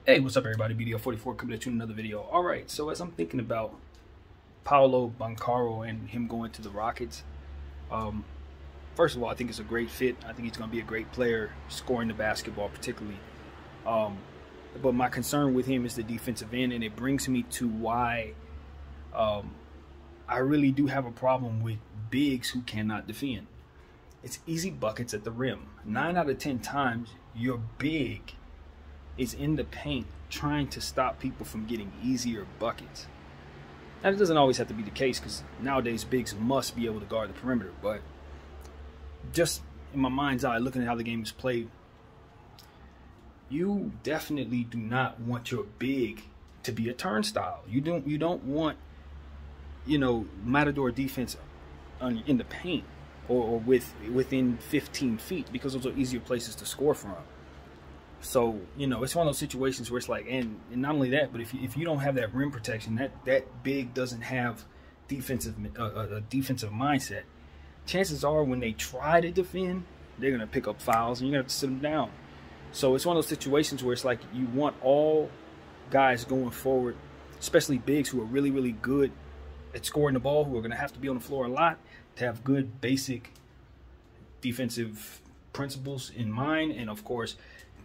Hey, what's up everybody? BDL44 coming at you in another video. Alright, so as I'm thinking about Paolo Banchero and him going to the Rockets, first of all, I think it's a great fit. I think he's going to be a great player, scoring the basketball particularly. But my concern with him is the defensive end, and it brings me to why I really do have a problem with bigs who cannot defend. It's easy buckets at the rim. 9 out of 10 times, your big is in the paint trying to stop people from getting easier buckets. Now, it doesn't always have to be the case because nowadays bigs must be able to guard the perimeter. But just in my mind's eye, looking at how the game is played, you definitely do not want your big to be a turnstile. You don't want, matador defense in the paint or within 15 feet, because those are easier places to score from. So, it's one of those situations where it's like, and not only that, but if you don't have that rim protection, that big doesn't have a defensive mindset, chances are when they try to defend, they're going to pick up fouls and you're going to have to sit them down. So it's one of those situations where it's like you want all guys going forward, especially bigs who are really, really good at scoring the ball, who are going to have to be on the floor a lot, to have good basic defensive principles in mind, and of course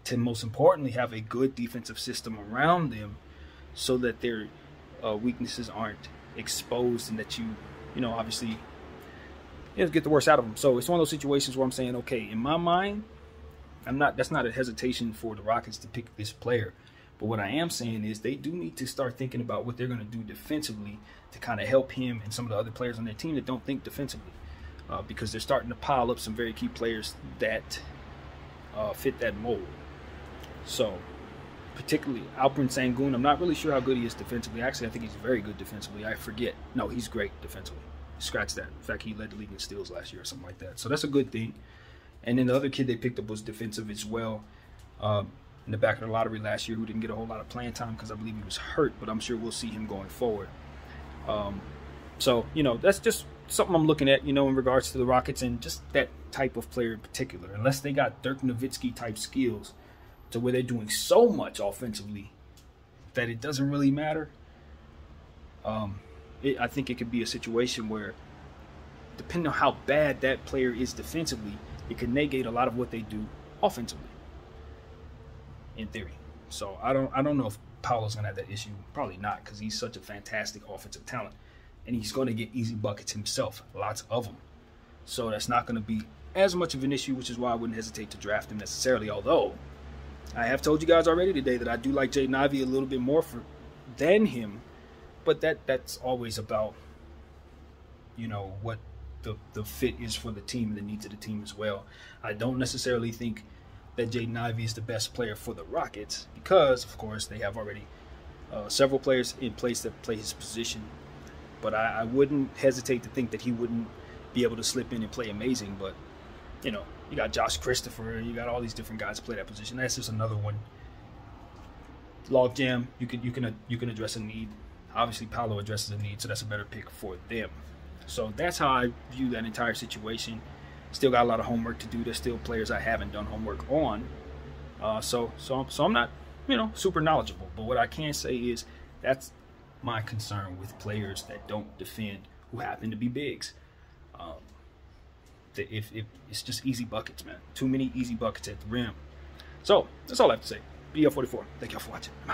to most importantly have a good defensive system around them so that their weaknesses aren't exposed and that you obviously get the worst out of them. So it's one of those situations where I'm saying, okay, in my mind, that's not a hesitation for the Rockets to pick this player. But what I am saying is they do need to start thinking about what they're going to do defensively to kind of help him and some of the other players on their team that don't think defensively, because they're starting to pile up some very key players that fit that mold. So, particularly Alperen Sanguine, I'm not really sure how good he is defensively. Actually, I think he's very good defensively. I forget. No, he's great defensively. Scratch that. In fact, he led the league in steals last year or something like that. So that's a good thing. And then the other kid they picked up was defensive as well, in the back of the lottery last year, who didn't get a whole lot of playing time because I believe he was hurt, but I'm sure we'll see him going forward. So, that's just something I'm looking at, in regards to the Rockets and just that type of player in particular. Unless they got Dirk Nowitzki type skills to where they're doing so much offensively that it doesn't really matter, I think it could be a situation where, depending on how bad that player is defensively, it could negate a lot of what they do offensively, in theory. So I don't know if Paolo's gonna have that issue. Probably not, because he's such a fantastic offensive talent, and he's going to get easy buckets himself, lots of them. So that's not going to be as much of an issue, which is why I wouldn't hesitate to draft him necessarily. Although I have told you guys already today that I do like Jaylen Navi a little bit more than him, but that's always about what the fit is for the team and the needs of the team as well. I don't necessarily think that Jaylen Navi is the best player for the Rockets because, of course, they have already several players in place that play his position. But I wouldn't hesitate to think that he wouldn't be able to slip in and play amazing. But, you got Josh Christopher, you got all these different guys play that position. That's just another one. Logjam, you can address a need. Obviously, Paolo addresses a need, so that's a better pick for them. So that's how I view that entire situation. Still got a lot of homework to do. There's still players I haven't done homework on. So I'm not, super knowledgeable. But what I can say is that's my concern with players that don't defend who happen to be bigs. If it's just easy buckets, man. Too many easy buckets at the rim. So that's all I have to say. BDL44. Thank y'all for watching. I'm out.